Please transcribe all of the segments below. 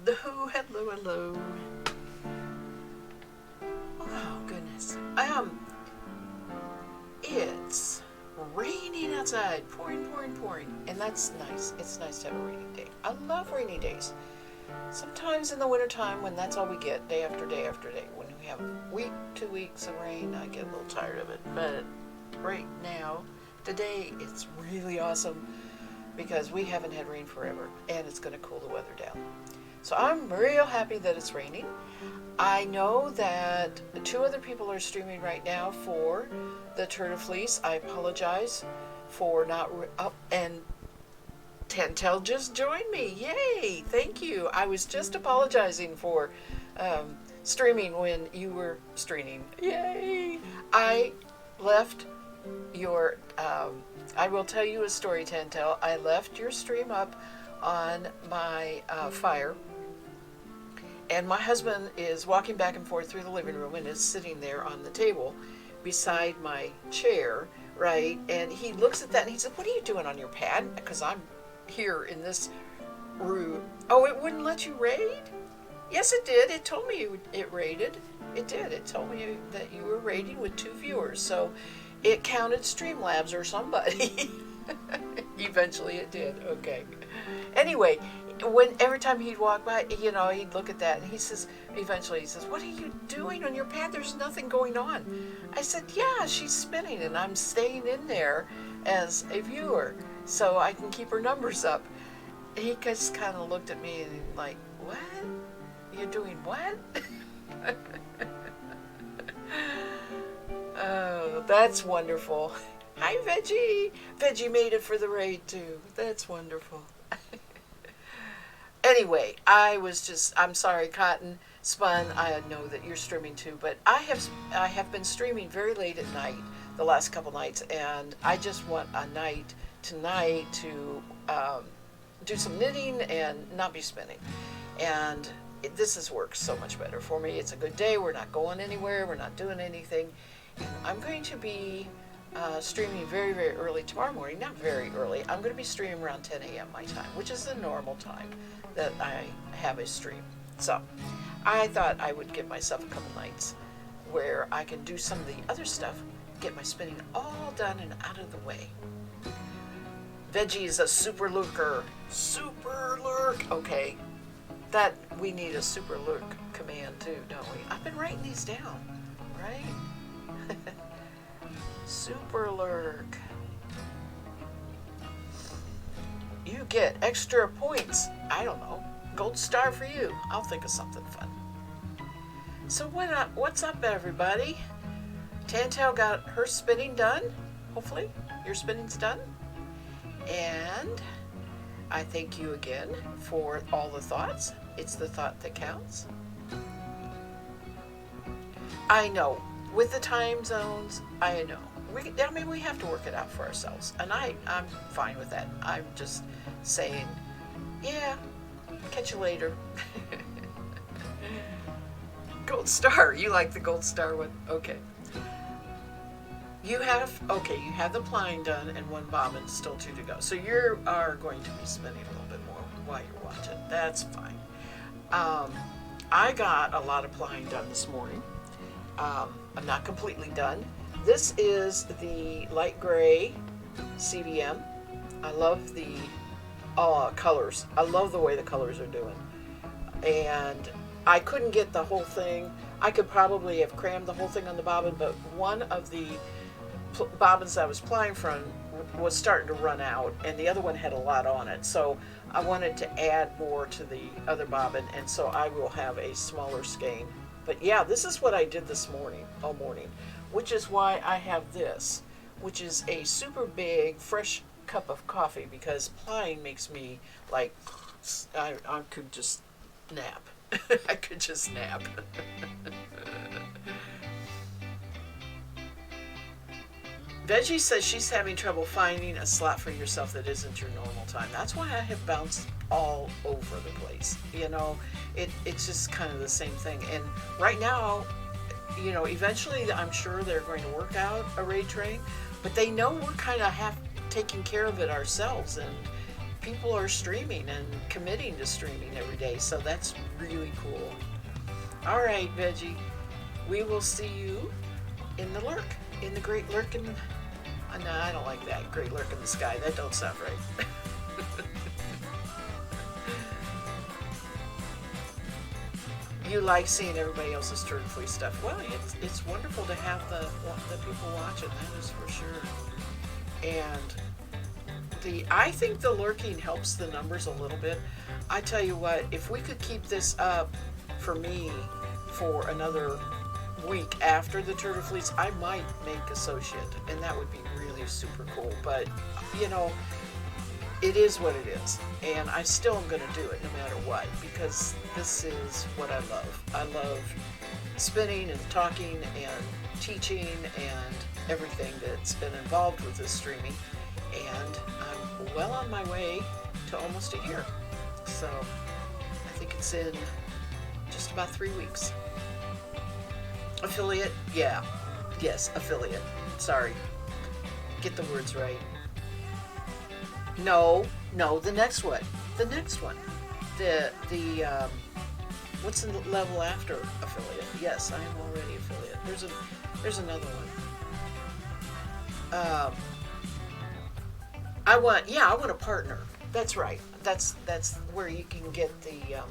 Hello, hello, hello. Oh, goodness. It's raining outside. Pouring, pouring, pouring. And that's nice. It's nice to have a rainy day. I love rainy days. Sometimes in the wintertime, when that's all we get, day after day after day, when we have week, 2 weeks of rain, I get a little tired of it. But right now, today, it's really awesome because we haven't had rain forever, and it's going to cool the weather down. So I'm real happy that it's raining. I know that 2 other people are streaming right now for the Turtle Fleece. I apologize for not... and Tantel just joined me. Yay! Thank you. I was just apologizing for streaming when you were streaming. Yay! I left your... I will tell you a story, Tantel. I left your stream up on my fire, and my husband is walking back and forth through the living room and is sitting there on the table beside my chair, right? And he looks at that and he said, "What are you doing on your pad?" Because I'm here in this room. Oh, it wouldn't let you raid? Yes, it did. It told me it raided. It did. It told me that you were raiding with 2 viewers. So it counted Streamlabs or somebody. Eventually it did. Okay. Anyway, every time he'd walk by, he'd look at that and eventually he says, "What are you doing on your pad? There's nothing going on." I said, "Yeah, she's spinning and I'm staying in there as a viewer so I can keep her numbers up." He just kind of looked at me and like, "What? You're doing what?" Oh, that's wonderful. Hi, Veggie. Veggie made it for the raid too. That's wonderful. Anyway, I'm sorry, Cotton Spun. I know that you're streaming too, but I have been streaming very late at night the last couple nights, and I just want a night tonight to do some knitting and not be spinning. And this has worked so much better for me. It's a good day. We're not going anywhere. We're not doing anything. And I'm going to be streaming very, very early tomorrow morning. Not very early. I'm going to be streaming around 10 a.m. my time, which is the normal time that I have a stream. So I thought I would give myself a couple nights where I can do some of the other stuff, get my spinning all done and out of the way. Veggie is a super lurker. Super lurk. Okay. That we need a super lurk command too, don't we? I've been writing these down, right? Super lurk. You get extra points. I don't know. Gold star for you. I'll think of something fun. So what's up, everybody? Tantel got her spinning done. Hopefully, your spinning's done. And I thank you again for all the thoughts. It's the thought that counts. I know. With the time zones, I know. We have to work it out for ourselves. And I'm fine with that. I'm just saying, yeah, catch you later. Gold star. You like the gold star one? Okay. You have the plying done and 1 bobbin, still 2 to go. So you are going to be spinning a little bit more while you're watching. That's fine. I got a lot of plying done this morning. I'm not completely done. This is the light gray CVM. I love the colors. I love the way the colors are doing. And I couldn't get the whole thing. I could probably have crammed the whole thing on the bobbin, but one of the bobbins I was plying from was starting to run out, and the other one had a lot on it. So I wanted to add more to the other bobbin, and so I will have a smaller skein. But yeah, this is what I did this morning, all morning, which is why I have this, which is a super big fresh cup of coffee, because plying makes me like, I could just nap. I could just nap. Veggie says she's having trouble finding a slot for yourself that isn't your normal time. That's why I have bounced all over the place. It's just kind of the same thing. And right now, eventually I'm sure they're going to work out a raid train, but they know we're kind of taking care of it ourselves, and people are streaming and committing to streaming every day. So that's really cool. All right, Veggie. We will see you in the lurk, in the great lurk in the... No, I don't like that. Great lurk in the sky. That don't sound right. You like seeing everybody else's turn-free stuff. Well, it's wonderful to have the people watching. That is for sure. And I think the lurking helps the numbers a little bit. I tell you what, if we could keep this up for me for another week after the turtle fleece, I might make associate, and that would be really super cool. But you know, it is what it is, and I still am going to do it no matter what, because this is what I love. I love spinning and talking and teaching and everything that's been involved with this streaming, and I'm well on my way to almost a year. So I think it's in just about 3 weeks. Affiliate? Yeah. Yes, affiliate. Sorry. Get the words right. No, the next one. The next one. The what's the level after affiliate? Yes, I am already affiliate. There's another one. I want a partner. That's right. That's where you can get the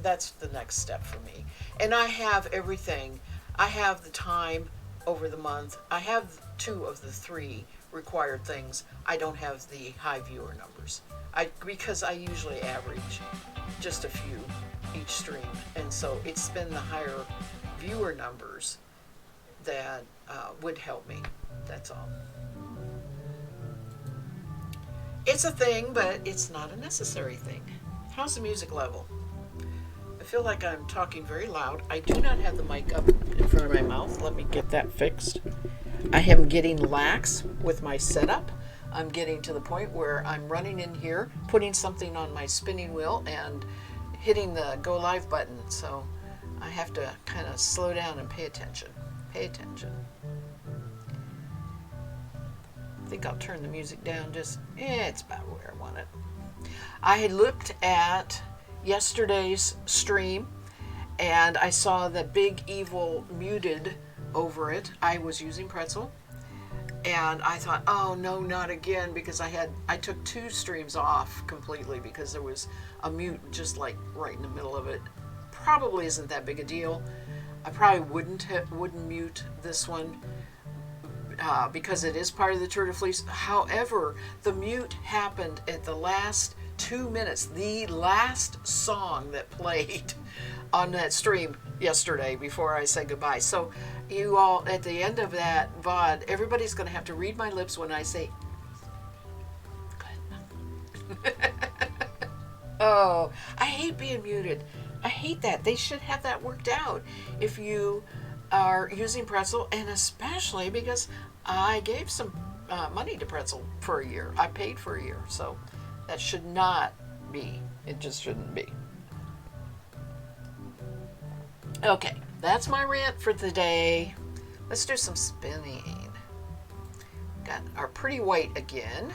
that's the next step for me. And I have everything. I have the time over the month. I have 2 of the 3 required things. I don't have the high viewer numbers. Because I usually average just a few each stream, and so it's been the higher viewer numbers that would help me. That's all. It's a thing, but it's not a necessary thing. How's the music level? I feel like I'm talking very loud. I do not have the mic up in front of my mouth. Let me get that fixed. I am getting lax with my setup. I'm getting to the point where I'm running in here, putting something on my spinning wheel and hitting the go live button. So I have to kind of slow down and pay attention. Pay attention. I think I'll turn the music down just, it's about where I want it. I had looked at yesterday's stream and I saw that Big Evil muted over it. I was using Pretzel and I thought, oh no, not again, because I took 2 streams off completely because there was a mute just like right in the middle of it. Probably isn't that big a deal. I probably wouldn't mute this one because it is part of the Tour de Fleece. However, the mute happened at the last 2 minutes, the last song that played on that stream yesterday before I said goodbye. So you all, at the end of that VOD, everybody's going to have to read my lips when I say, good. Oh, I hate being muted. I hate that. They should have that worked out if you are using Pretzel, and especially because I gave some money to Pretzel for a year. I paid for a year, so that should not be. It just shouldn't be. Okay, that's my rant for the day. Let's do some spinning. Got our pretty white again.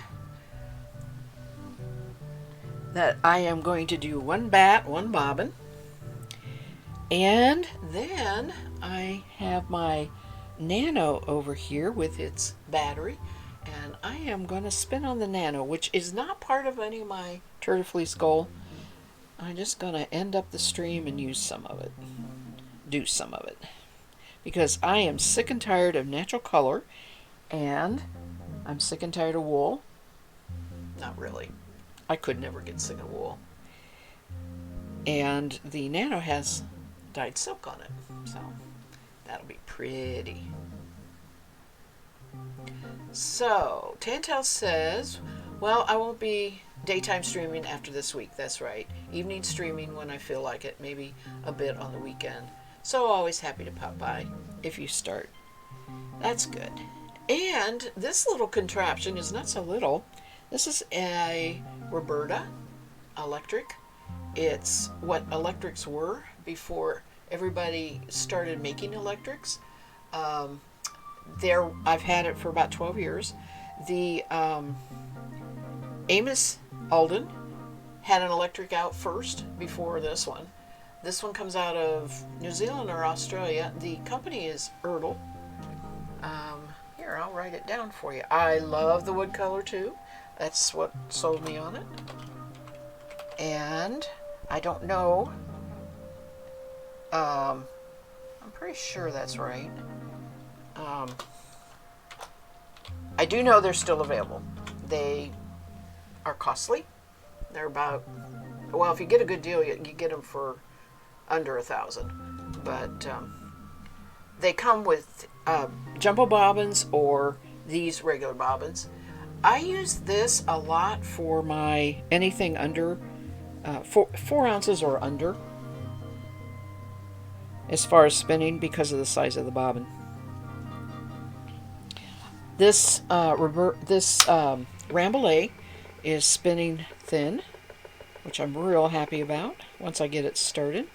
That I am going to do 1 bat, 1 bobbin. And then I have my Nano over here with its battery, and I am going to spin on the Nano, which is not part of any of my Tour de Fleece goal. I'm just going to end up the stream and use some of it, do some of it, because I am sick and tired of natural color, and I'm sick and tired of wool. Not really. I could never get sick of wool. And the Nano has dyed silk on it, so that'll be pretty. So Tantel says, well, I won't be daytime streaming after this week. That's right, evening streaming when I feel like it, maybe a bit on the weekend. So always happy to pop by if you start. That's good. And this little contraption is not so little. This is a Roberta electric. It's what electrics were before everybody started making electrics. I've had it for about 12 years. The Amos Alden had an electric out first before this one. This one comes out of New Zealand or Australia. The company is Erdl. Here, I'll write it down for you. I love the wood color too. That's what sold me on it. And I don't know. I'm pretty sure that's right. I do know they're still available. They are costly. They're about, well, if you get a good deal, you get them for under $1,000. But they come with jumbo bobbins or these regular bobbins. I use this a lot for my anything under 4 ounces or under, as far as spinning, because of the size of the bobbin. This Rambouillet is spinning thin, which I'm real happy about once I get it started.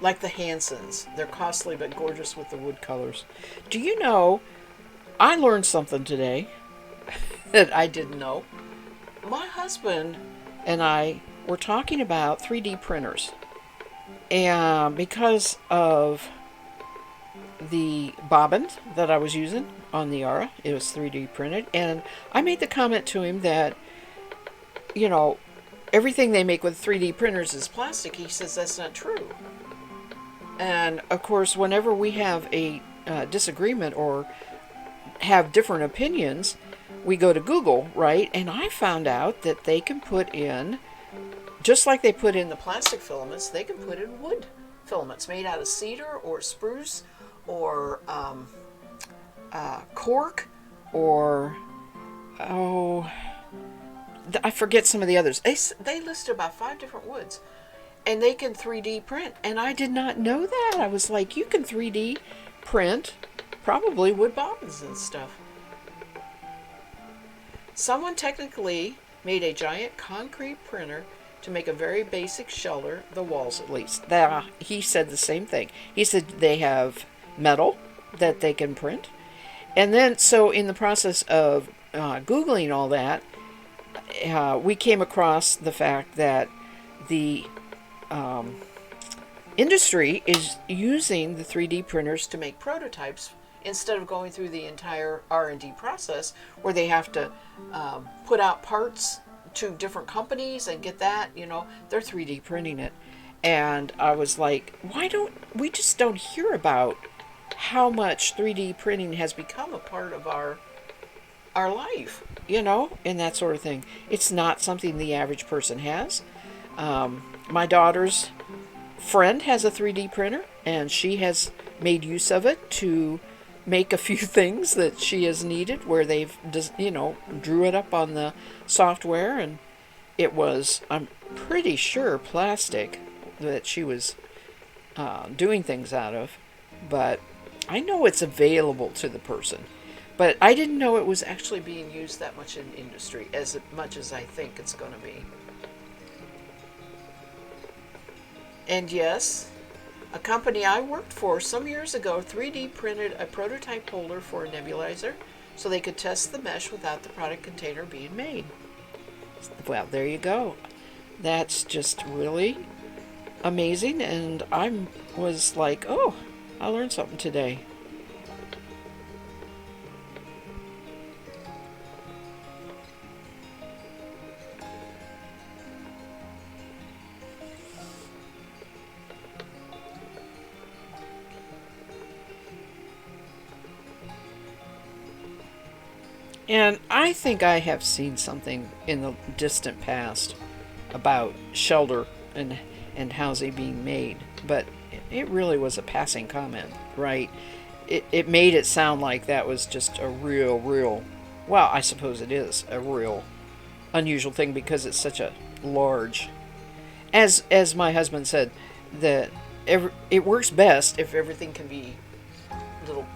Like the Hansons, they're costly but gorgeous with the wood colors. Do you know, I learned something today that I didn't know. My husband and I were talking about 3D printers. And because of the bobbin that I was using on the Ara, it was 3D printed. And I made the comment to him that, you know, everything they make with 3D printers is plastic. He says that's not true. And of course, whenever we have a disagreement or have different opinions, we go to Google, right? And I found out that they can put in, just like they put in the plastic filaments, they can put in wood filaments made out of cedar or spruce or cork or, I forget some of the others. They listed about 5 different woods. And they can 3D print. And I did not know that. I was like, you can 3D print probably wood bobbins and stuff. Someone technically made a giant concrete printer to make a very basic shelter, the walls at least. He said the same thing. He said they have metal that they can print. And then, so in the process of Googling all that, we came across the fact that the industry is using the 3D printers to make prototypes instead of going through the entire R&D process where they have to put out parts to different companies and get that, you know, they're 3D printing it. And I was like, we just don't hear about how much 3D printing has become a part of our life, you know, and that sort of thing. It's not something the average person has. My daughter's friend has a 3D printer, and she has made use of it to make a few things that she has needed, where they've just, you know, drew it up on the software, and it was, I'm pretty sure, plastic that she was doing things out of. But I know it's available to the person, but I didn't know it was actually being used that much in industry, as much as I think it's going to be. And yes, a company I worked for some years ago 3D printed a prototype holder for a nebulizer so they could test the mesh without the product container being made. Well, there you go. That's just really amazing, and I was like, oh, I learned something today. And I think I have seen something in the distant past about shelter and housing being made, but it really was a passing comment, right? It made it sound like that was just a real, well, I suppose it is a real unusual thing because it's such a large, as my husband said, that it works best if everything can be little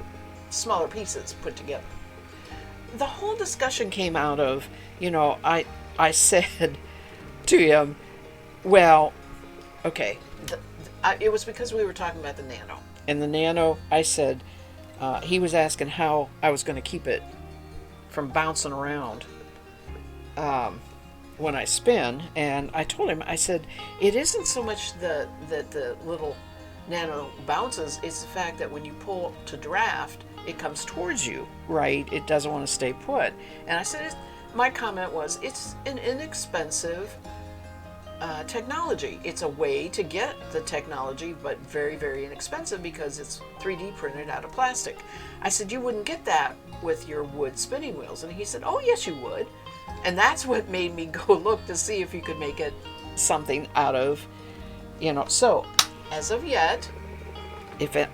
smaller pieces put together. The whole discussion came out of, you know, I said to him, well, Okay, it was because we were talking about the Nano. And the Nano, I said, he was asking how I was going to keep it from bouncing around when I spin, and I told him, I said, it isn't so much that the little Nano bounces, it's the fact that when you pull to draft, it comes towards you, right? It doesn't want to stay put. And I said, my comment was, it's an inexpensive technology. It's a way to get the technology, but very, very inexpensive because it's 3D printed out of plastic. I said, you wouldn't get that with your wood spinning wheels. And he said, oh, yes, you would. And that's what made me go look to see if you could make it something out of, So, as of yet,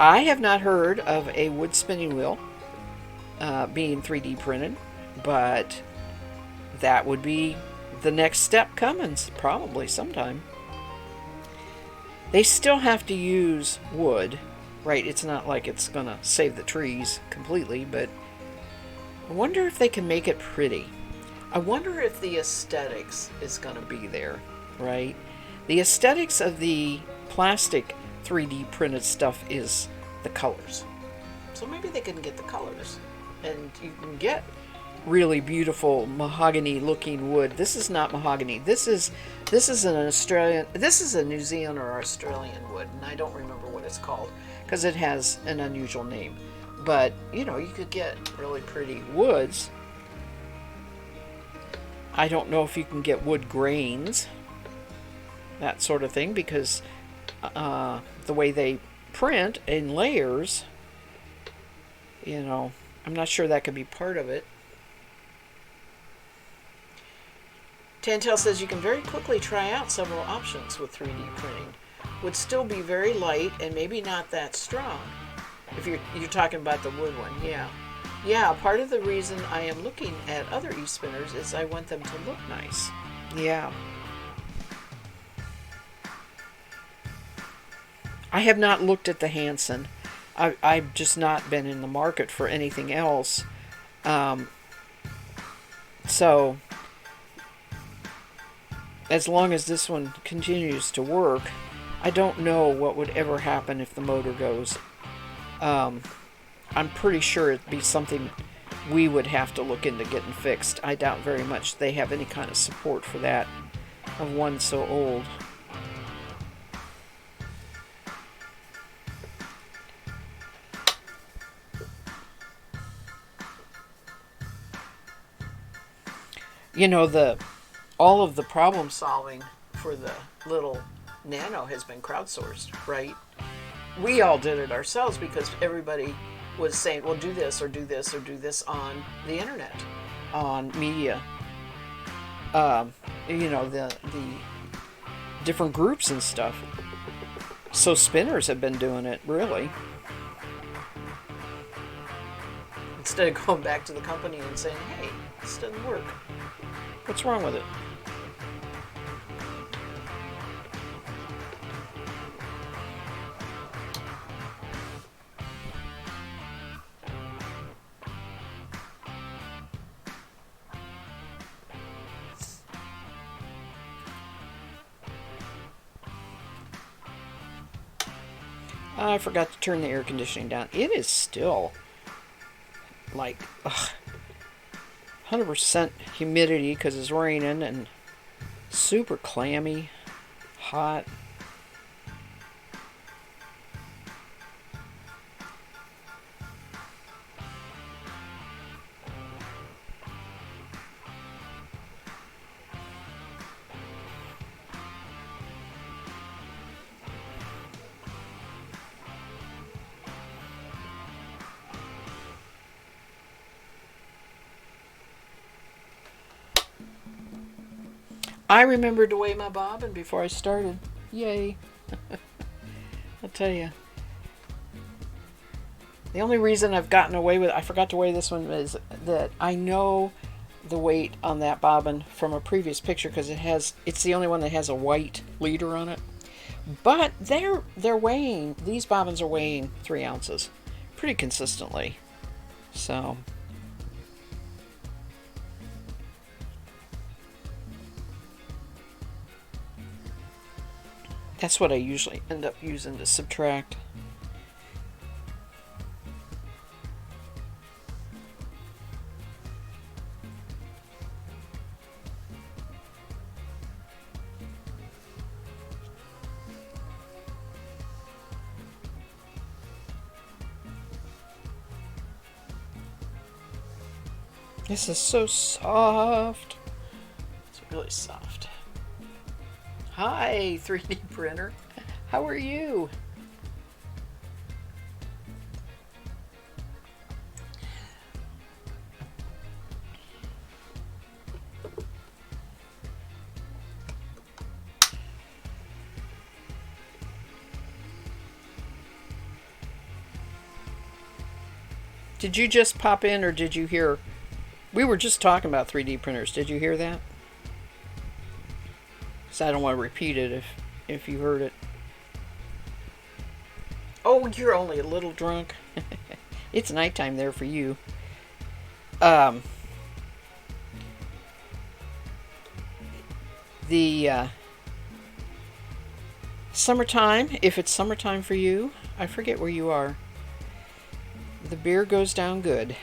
I have not heard of a wood spinning wheel being 3D printed, but that would be the next step coming probably sometime. They still have to use wood, right? It's not like it's going to save the trees completely, but I wonder if they can make it pretty. I wonder if the aesthetics is going to be there, right? The aesthetics of the plastic 3D printed stuff is the colors. So maybe they can get the colors, and you can get really beautiful mahogany looking wood. This is not mahogany. This is a New Zealand or Australian wood, and I don't remember what it's called because it has an unusual name. But you could get really pretty woods. I don't know if you can get wood grains, that sort of thing, because the way they print in layers, I'm not sure that could be part of it. Tantel says you can very quickly try out several options with 3D printing. Would still be very light and maybe not that strong. If you're talking about the wood one, yeah. Yeah, part of the reason I am looking at other e-spinners is I want them to look nice. Yeah. I have not looked at the Hansen. I've just not been in the market for anything else. So, as long as this one continues to work, I don't know what would ever happen if the motor goes. I'm pretty sure it'd be something we would have to look into getting fixed. I doubt very much they have any kind of support for that of one so old. All of the problem solving for the little Nano has been crowdsourced, right? We all did it ourselves because everybody was saying, well, do this or do this or do this on the internet, on media. The different groups and stuff. So spinners have been doing it, really. Instead of going back to the company and saying, hey, this doesn't work. What's wrong with it? I forgot to turn the air conditioning down. It is still like 100% humidity because it's raining and super clammy, hot. I remembered to weigh my bobbin before I started. Yay. I'll tell you. The only reason I've gotten away with it, I forgot to weigh this one, is that I know the weight on that bobbin from a previous picture because it's the only one that has a white leader on it. But they're weighing, these bobbins are weighing 3 ounces pretty consistently. So That's what I usually end up using to subtract. This is so soft. It's really soft. Hi, 3D printer. How are you? Did you just pop in or did you hear? We were just talking about 3D printers. Did you hear that? So I don't want to repeat it if you heard it. Oh, you're only a little drunk. It's nighttime there for you. The summertime, if it's summertime for you, I forget where you are. The beer goes down good.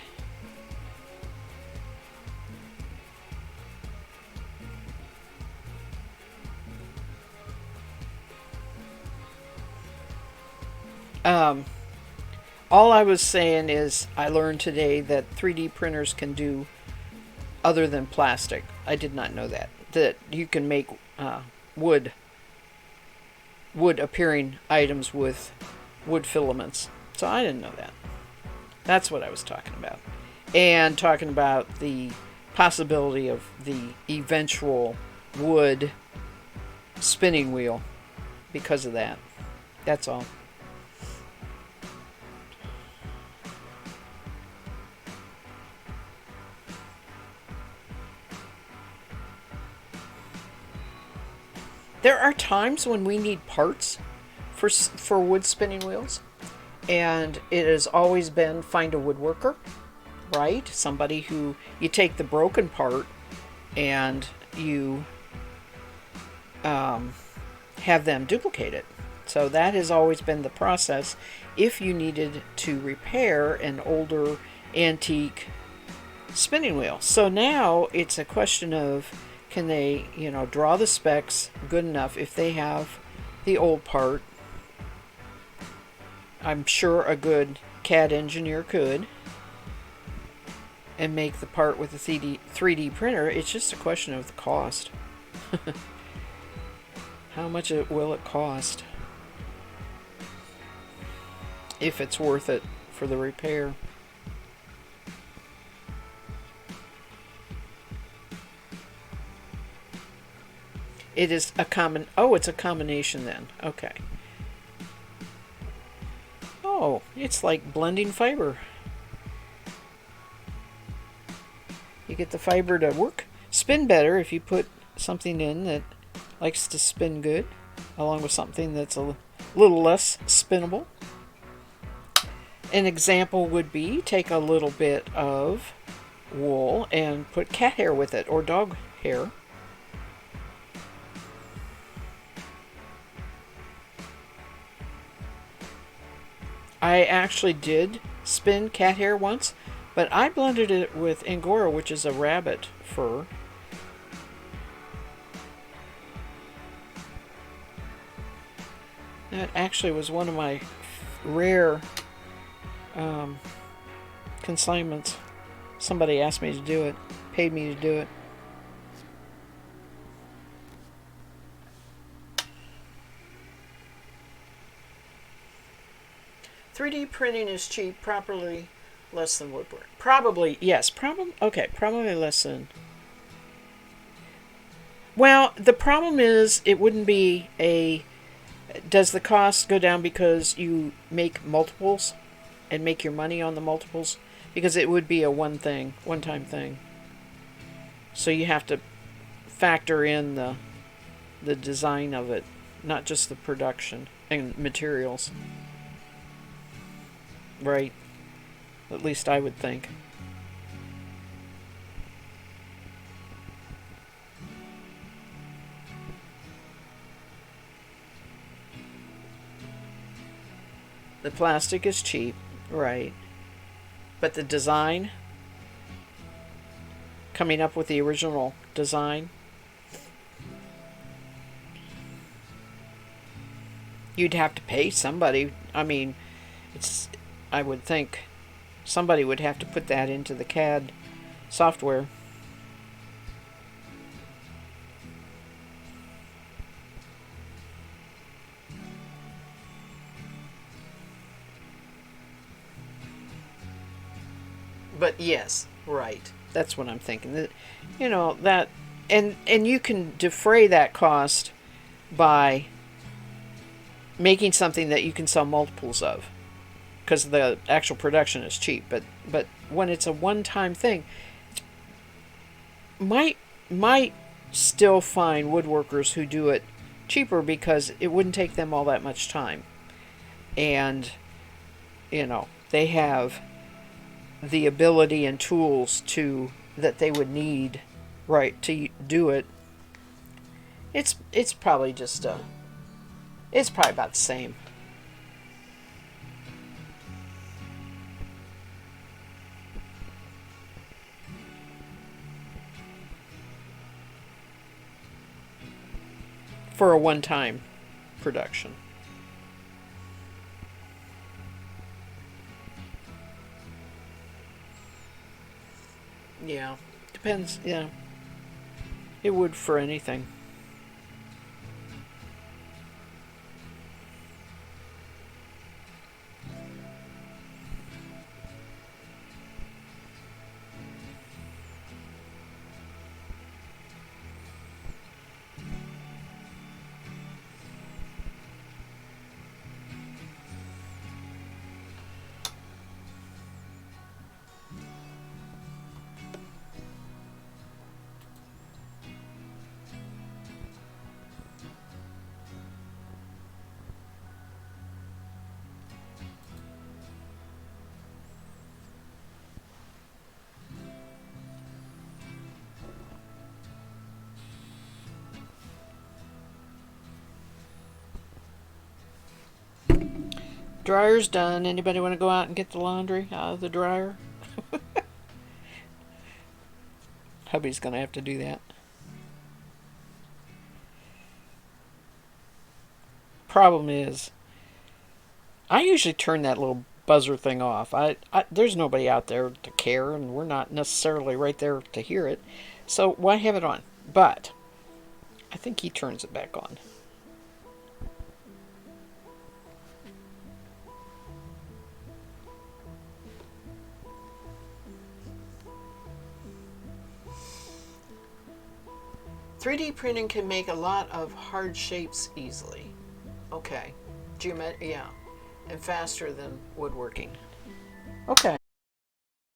All I was saying is I learned today that 3D printers can do other than plastic. I did not know that. That you can make wood appearing items with wood filaments. So I didn't know that. That's what I was talking about. And talking about the possibility of the eventual wood spinning wheel because of that. That's all. There are times when we need parts for wood spinning wheels, and it has always been find a woodworker, right? Somebody who you take the broken part and you have them duplicate it. So that has always been the process if you needed to repair an older antique spinning wheel. So now it's a question of, can they, draw the specs good enough if they have the old part? I'm sure a good CAD engineer could, and make the part with a 3D printer. It's just a question of the cost. How much will it cost? If it's worth it for the repair. It is a it's a combination then. Okay. Oh, it's like blending fiber. You get the fiber to spin better if you put something in that likes to spin good, along with something that's a little less spinnable. An example would be take a little bit of wool and put cat hair with it, or dog hair. I actually did spin cat hair once, but I blended it with Angora, which is a rabbit fur. That actually was one of my rare consignments. Somebody asked me to do it, paid me to do it. "3D printing is cheap, properly less than woodwork." Probably, yes. Probably less than. Well, the problem is it wouldn't be a... Does the cost go down because you make multiples and make your money on the multiples? Because it would be a one-time thing. So you have to factor in the design of it, not just the production and materials. Right. At least I would think. The plastic is cheap, right? But the design, coming up with the original design, you'd have to pay somebody. I mean, I would think somebody would have to put that into the CAD software. But yes, right. That's what I'm thinking. That, that, and you can defray that cost by making something that you can sell multiples of, because the actual production is cheap. But when it's a one-time thing, might still find woodworkers who do it cheaper because it wouldn't take them all that much time, and they have the ability and tools that they would need, right, to do it. It's probably just it's probably about the same. For a one-time production. Yeah, depends. Yeah, it would for anything. Dryer's done. Anybody want to go out and get the laundry out of the dryer? Hubby's gonna have to do that. Problem is, I usually turn that little buzzer thing off. There's nobody out there to care, and we're not necessarily right there to hear it. So why have it on? But I think he turns it back on. 3D printing can make a lot of hard shapes easily. Okay. Yeah. And faster than woodworking. Okay.